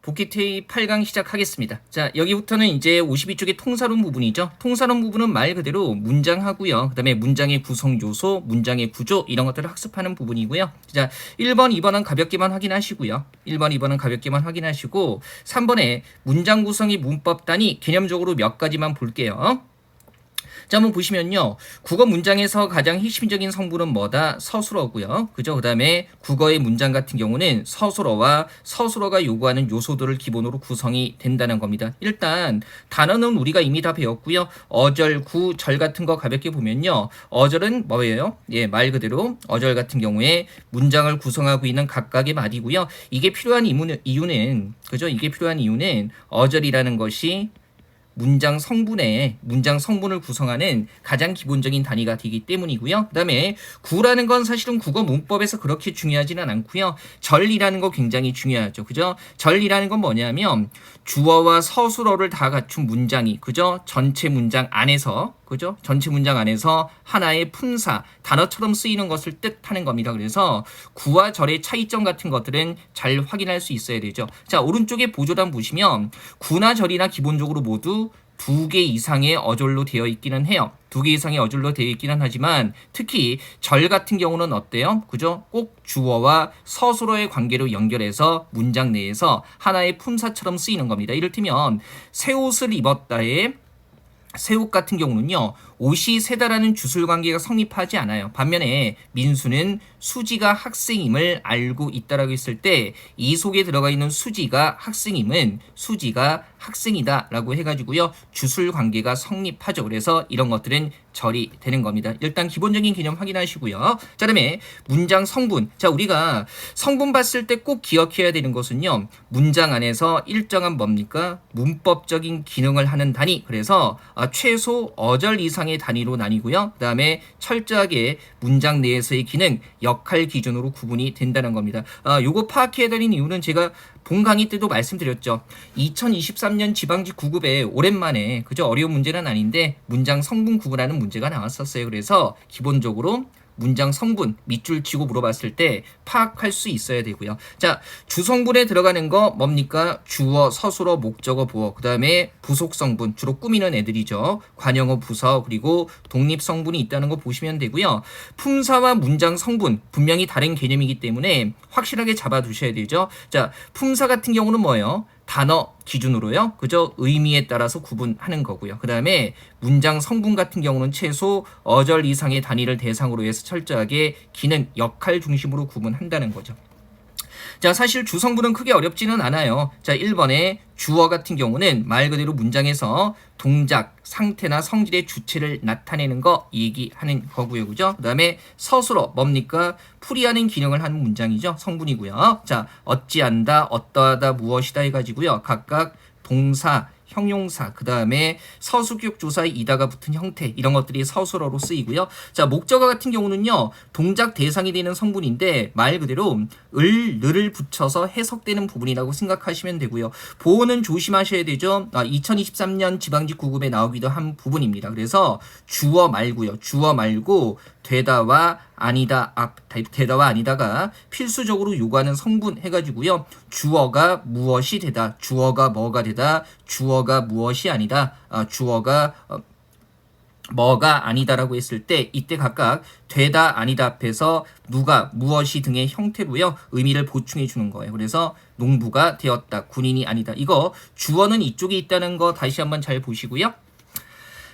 복귀 8강 시작하겠습니다. 자, 여기부터는 이제 52쪽의 통사론 부분이죠. 통사론 부분은 말 그대로 문장하고요. 그 다음에 문장의 구성 요소, 문장의 구조 이런 것들을 학습하는 부분이고요. 자, 1번, 2번은 가볍게만 확인하시고요. 1번, 2번은 가볍게만 확인하시고 3번에 문장 구성의 문법 단위 개념적으로 몇 가지만 볼게요. 자, 한번 보시면요. 국어 문장에서 가장 핵심적인 성분은 뭐다? 서술어고요. 그죠? 그 다음에 국어의 문장 같은 경우는 서술어와 서술어가 요구하는 요소들을 기본으로 구성이 된다는 겁니다. 일단 단어는 우리가 이미 다 배웠고요. 어절, 구, 절 같은 거 가볍게 보면요. 어절은 뭐예요? 예, 말 그대로 어절 같은 경우에 문장을 구성하고 있는 각각의 말이고요. 이게 필요한 이유는 그죠? 이게 필요한 이유는 어절이라는 것이 문장 성분을 구성하는 가장 기본적인 단위가 되기 때문이고요. 그 다음에 구라는 건 사실은 국어 문법에서 그렇게 중요하지는 않고요. 절이라는 거 굉장히 중요하죠. 그죠? 절이라는 건 뭐냐면 주어와 서술어를 다 갖춘 문장이 그죠? 전체 문장 안에서 그죠? 전체 문장 안에서 하나의 품사, 단어처럼 쓰이는 것을 뜻하는 겁니다. 그래서 구와 절의 차이점 같은 것들은 잘 확인할 수 있어야 되죠. 자, 오른쪽에 보조단 보시면 구나 절이나 기본적으로 모두 2개 이상의 어절로 되어 있기는 해요. 2개 이상의 어절로 되어 있기는 하지만 특히 절 같은 경우는 어때요? 그죠? 꼭 주어와 서술어의 관계로 연결해서 문장 내에서 하나의 품사처럼 쓰이는 겁니다. 이를테면 새 옷을 입었다에 새 옷 같은 경우는요. 옷이 새다라는 주술관계가 성립하지 않아요. 반면에 민수는 수지가 학생임을 알고 있다라고 했을 때 이 속에 들어가 있는 수지가 학생임은 수지가 학생이다 라고 해가지고요. 주술관계가 성립하죠. 그래서 이런 것들은 절이 되는 겁니다. 일단 기본적인 개념 확인하시고요. 자, 그다음에 문장 성분. 자, 우리가 성분 봤을 때 꼭 기억해야 되는 것은요. 문장 안에서 일정한 뭡니까? 문법적인 기능을 하는 단위. 그래서 최소 어절 이상의 단위로 나뉘고요. 그 다음에 철저하게 문장 내에서의 기능, 역할 기준으로 구분이 된다는 겁니다. 요거 파악해야 되는 이유는 제가 본 강의 때도 말씀드렸죠. 2023년 지방직 9급에 오랜만에 그저 어려운 문제는 아닌데 문장 성분 구분하는 문제가 나왔었어요. 그래서 기본적으로 문장 성분 밑줄 치고 물어봤을 때 파악할 수 있어야 되고요. 자, 주성분에 들어가는 거 뭡니까? 주어, 서술어, 목적어, 보어. 그 다음에 부속 성분, 주로 꾸미는 애들이죠. 관형어, 부서, 그리고 독립 성분이 있다는 거 보시면 되고요. 품사와 문장 성분 분명히 다른 개념이기 때문에 확실하게 잡아두셔야 되죠. 자, 품사 같은 경우는 뭐예요? 단어 기준으로요. 그죠? 의미에 따라서 구분하는 거고요. 그 다음에 문장 성분 같은 경우는 최소 어절 이상의 단위를 대상으로 해서 철저하게 기능, 역할 중심으로 구분한다는 거죠. 자, 사실 주성분은 크게 어렵지는 않아요. 자, 1번에 주어 같은 경우는 말 그대로 문장에서 동작, 상태나 성질의 주체를 나타내는 거 얘기하는 거고요. 그죠? 그 다음에 서술어 뭡니까? 풀이하는 기능을 하는 문장이죠. 성분이고요. 자, 어찌한다, 어떠하다, 무엇이다 해가지고요. 각각 동사, 형용사, 그 다음에 서술격 조사에 이다가 붙은 형태 이런 것들이 서술어로 쓰이고요. 자, 목적어 같은 경우는요. 동작 대상이 되는 성분인데 말 그대로 을을 붙여서 해석되는 부분이라고 생각하시면 되고요. 보호는 조심하셔야 되죠. 2023년 지방직 9급에 나오기도 한 부분입니다. 그래서 주어 말고요. 주어 말고 되다와 아니다, 되다와 아니다가 필수적으로 요구하는 성분 해가지고요. 주어가 무엇이 되다, 주어가 뭐가 되다, 주어가 무엇이 아니다, 주어가 뭐가 아니다라고 했을 때 이때 각각 되다 아니다 앞에서 누가 무엇이 등의 형태로요 의미를 보충해 주는 거예요. 그래서 농부가 되었다, 군인이 아니다. 이거 주어는 이쪽에 있다는 거 다시 한번 잘 보시고요.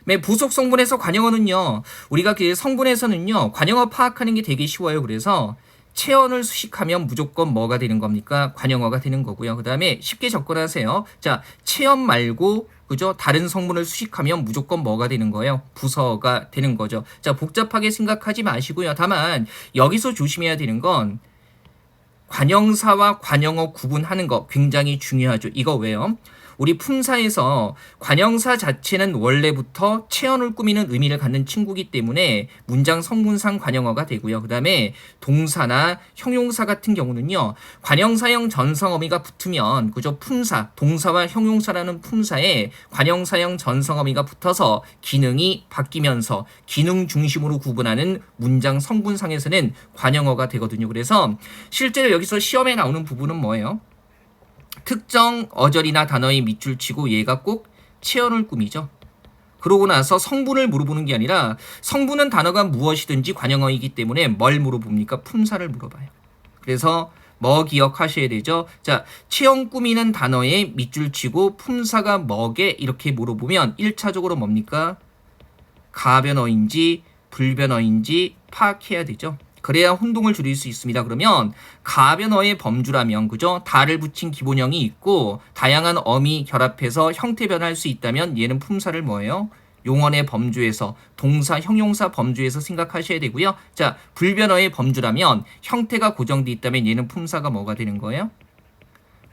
네, 부속 성분에서 관형어는요. 우리가 그 성분에서는요. 관형어 파악하는 게 되게 쉬워요. 그래서 체언을 수식하면 무조건 뭐가 되는 겁니까? 관형어가 되는 거고요. 그 다음에 쉽게 접근하세요. 자, 체언 말고 그죠? 다른 성분을 수식하면 무조건 뭐가 되는 거예요? 부서가 되는 거죠. 자, 복잡하게 생각하지 마시고요. 다만 여기서 조심해야 되는 건 관형사와 관형어 구분하는 거 굉장히 중요하죠. 이거 왜요? 우리 품사에서 관형사 자체는 원래부터 체언을 꾸미는 의미를 갖는 친구이기 때문에 문장 성분상 관형어가 되고요. 그 다음에 동사나 형용사 같은 경우는요. 관형사형 전성어미가 붙으면 그저 품사, 동사와 형용사라는 품사에 관형사형 전성어미가 붙어서 기능이 바뀌면서 기능 중심으로 구분하는 문장 성분상에서는 관형어가 되거든요. 그래서 실제로 여기서 시험에 나오는 부분은 뭐예요? 특정 어절이나 단어의 밑줄 치고 얘가 꼭 체언을 꾸미죠. 그러고 나서 성분을 물어보는 게 아니라 성분은 단어가 무엇이든지 관형어이기 때문에 뭘 물어봅니까? 품사를 물어봐요. 그래서 뭐 기억하셔야 되죠? 자, 체형 꾸미는 단어에 밑줄 치고 품사가 뭐게 이렇게 물어보면 1차적으로 뭡니까? 가변어인지 불변어인지 파악해야 되죠. 그래야 혼동을 줄일 수 있습니다. 그러면 가변어의 범주라면 그죠? 다를 붙인 기본형이 있고 다양한 어미 결합해서 형태 변화할 수 있다면 얘는 품사를 뭐예요? 용언의 범주에서 동사, 형용사 범주에서 생각하셔야 되고요. 자, 불변어의 범주라면 형태가 고정돼 있다면 얘는 품사가 뭐가 되는 거예요?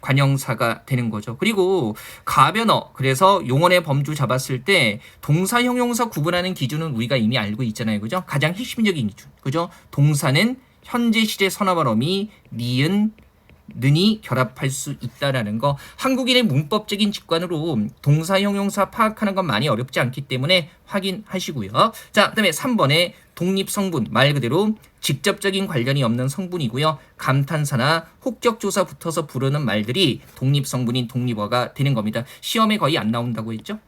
관형사가 되는 거죠. 그리고 가변어, 그래서 용언의 범주 잡았을 때 동사, 형용사 구분하는 기준은 우리가 이미 알고 있잖아요. 그죠? 가장 핵심적인 기준. 그죠? 동사는 현재 시제 선어발 어미, 니은, 는이 결합할 수 있다라는 거. 한국인의 문법적인 직관으로 동사, 형용사 파악하는 건 많이 어렵지 않기 때문에 확인하시고요. 자, 그다음에 3번에 독립성분, 말 그대로 직접적인 관련이 없는 성분이고요. 감탄사나 혹격조사 붙어서 부르는 말들이 독립성분인 독립어가 되는 겁니다. 시험에 거의 안 나온다고 했죠.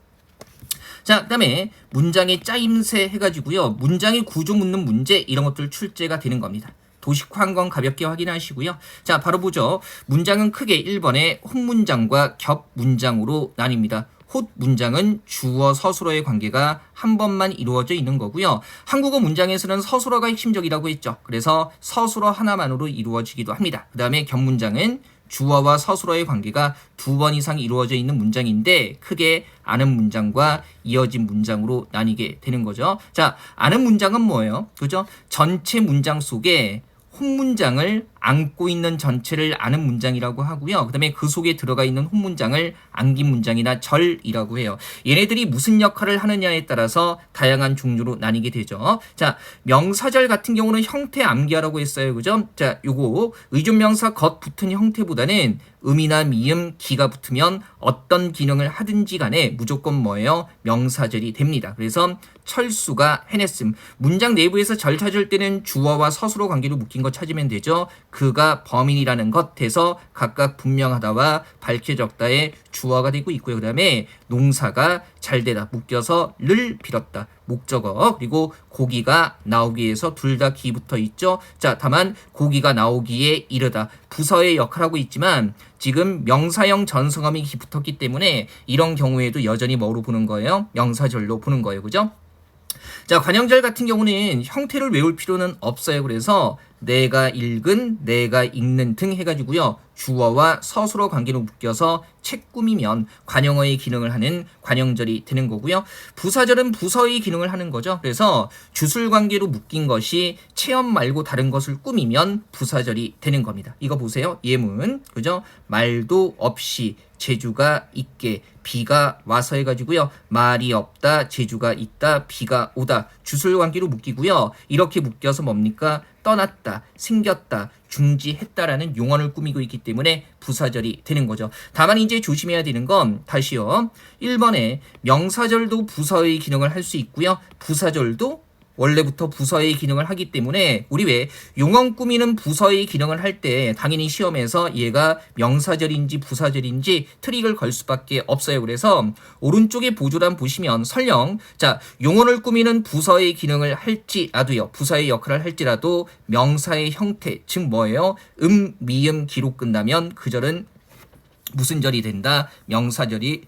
자, 그다음에 문장의 짜임새 해가지고요. 문장의 구조 묻는 문제 이런 것들 출제가 되는 겁니다. 도식화한 건 가볍게 확인하시고요. 자, 바로 보죠. 문장은 크게 1번에 헛문장과 겹문장으로 나뉩니다. 헛 문장은 주어 서술어의 관계가 한 번만 이루어져 있는 거고요. 한국어 문장에서는 서술어가 핵심적이라고 했죠. 그래서 서술어 하나만으로 이루어지기도 합니다. 그 다음에 겹문장은 주어와 서술어의 관계가 2번 이상 이루어져 있는 문장인데 크게 아는 문장과 이어진 문장으로 나뉘게 되는 거죠. 자, 아는 문장은 뭐예요? 그죠? 전체 문장 속에 혼문장을 안고 있는 전체를 아는 문장이라고 하고요. 그 다음에 그 속에 들어가 있는 혼문장을 안긴 문장이나 절이라고 해요. 얘네들이 무슨 역할을 하느냐에 따라서 다양한 종류로 나뉘게 되죠. 자, 명사절 같은 경우는 형태 암기하라고 했어요. 그죠? 자, 요거 의존명사 겉 붙은 형태보다는 음이나 미음, 기가 붙으면 어떤 기능을 하든지 간에 무조건 뭐예요? 명사절이 됩니다. 그래서 철수가 해냈음. 문장 내부에서 절 찾을 때는 주어와 서술어 관계로 묶인 거 찾으면 되죠. 그가 범인이라는 것에서 각각 분명하다와 밝혀졌다의 주어가 되고 있고요. 그 다음에 농사가 잘되다 묶여서 를 빌었다 목적어. 그리고 고기가 나오기 위해서 둘 다 기 붙어 있죠. 자, 다만 고기가 나오기에 이르다 부서의 역할하고 있지만 지금 명사형 전성함이 기 붙었기 때문에 이런 경우에도 여전히 뭐로 보는 거예요? 명사절로 보는 거예요. 그죠? 자, 관형절 같은 경우는 형태를 외울 필요는 없어요. 그래서 내가 읽은, 내가 읽는 등 해가지고요. 주어와 서술어 관계로 묶여서 책 꾸미면 관형어의 기능을 하는 관형절이 되는 거고요. 부사절은 부서의 기능을 하는 거죠. 그래서 주술 관계로 묶인 것이 체험 말고 다른 것을 꾸미면 부사절이 되는 겁니다. 이거 보세요. 예문. 그죠? 말도 없이 재주가 있게 비가 와서 해가지고요. 말이 없다, 재주가 있다, 비가 오다. 주술 관계로 묶이고요. 이렇게 묶여서 뭡니까? 떠났다, 생겼다, 중지했다라는 용언을 꾸미고 있기 때문에 부사절이 되는 거죠. 다만 이제 조심해야 되는 건 다시요. 1번에 명사절도 부서의 기능을 할 수 있고요. 부사절도 원래부터 부서의 기능을 하기 때문에 우리 왜 용언 꾸미는 부서의 기능을 할 때 당연히 시험에서 얘가 명사절인지 부사절인지 트릭을 걸 수밖에 없어요. 그래서 오른쪽에 보조란 보시면 설령 자 용언을 꾸미는 부서의 기능을 할지라도요. 부서의 역할을 할지라도 명사의 형태 즉 뭐예요? 미음, 기로 끝나면 그 절은 무슨 절이 된다? 명사절이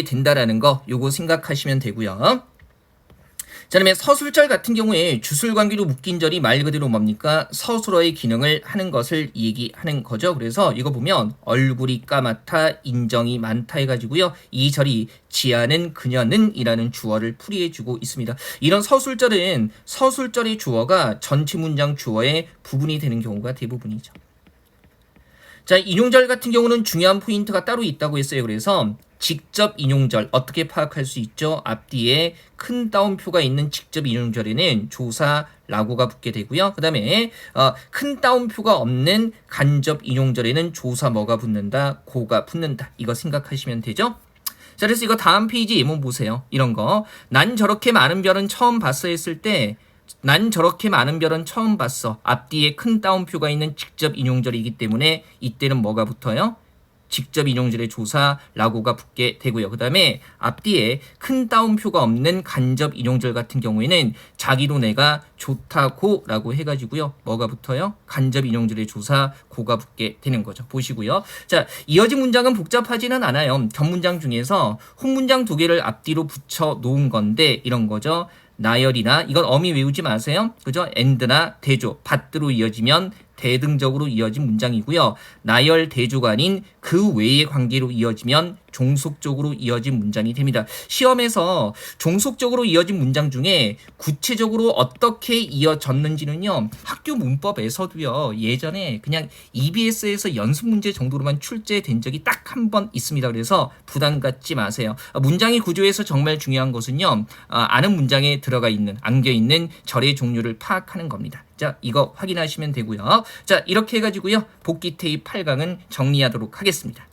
된다라는 거 요거 생각하시면 되고요. 자, 그다음에 서술절 같은 경우에 주술 관계로 묶인 절이 말 그대로 뭡니까? 서술어의 기능을 하는 것을 얘기하는 거죠. 그래서 이거 보면 얼굴이 까맣다, 인정이 많다 해가지고요. 이 절이 지하는 그녀는 이라는 주어를 풀이해주고 있습니다. 이런 서술절은 서술절의 주어가 전체 문장 주어의 부분이 되는 경우가 대부분이죠. 자, 인용절 같은 경우는 중요한 포인트가 따로 있다고 했어요. 그래서 직접 인용절 어떻게 파악할 수 있죠? 앞뒤에 큰 따옴표가 있는 직접 인용절에는 조사 라고가 붙게 되고요. 그 다음에 큰 따옴표가 없는 간접 인용절에는 조사 뭐가 붙는다? 고가 붙는다. 이거 생각하시면 되죠? 자, 그래서 이거 다음 페이지 예문 보세요. 이런 거. 난 저렇게 많은 별은 처음 봤어 했을 때 난 저렇게 많은 별은 처음 봤어. 앞뒤에 큰 따옴표가 있는 직접 인용절이기 때문에 이때는 뭐가 붙어요? 직접 인용절의 조사라고가 붙게 되고요. 그 다음에 앞뒤에 큰 따옴표가 없는 간접 인용절 같은 경우에는 자기도 내가 좋다고 라고 해가지고요. 뭐가 붙어요? 간접 인용절의 조사 고가 붙게 되는 거죠. 보시고요. 자, 이어진 문장은 복잡하지는 않아요. 견문장 중에서 혼문장 두 개를 앞뒤로 붙여 놓은 건데 이런 거죠. 나열이나 이건 어미 외우지 마세요. 그죠? and나 대조, 받드로 이어지면 대등적으로 이어진 문장이고요. 나열 대조가 아닌 그 외의 관계로 이어지면 종속적으로 이어진 문장이 됩니다. 시험에서 종속적으로 이어진 문장 중에 구체적으로 어떻게 이어졌는지는요. 학교 문법에서도요. 예전에 그냥 EBS에서 연습 문제 정도로만 출제된 적이 딱 한 번 있습니다. 그래서 부담 갖지 마세요. 문장의 구조에서 정말 중요한 것은요. 아는 문장에 들어가 있는, 안겨 있는 절의 종류를 파악하는 겁니다. 자, 이거 확인하시면 되고요. 자, 이렇게 해가지고요. 복귀 테이프 8강은 정리하도록 하겠습니다.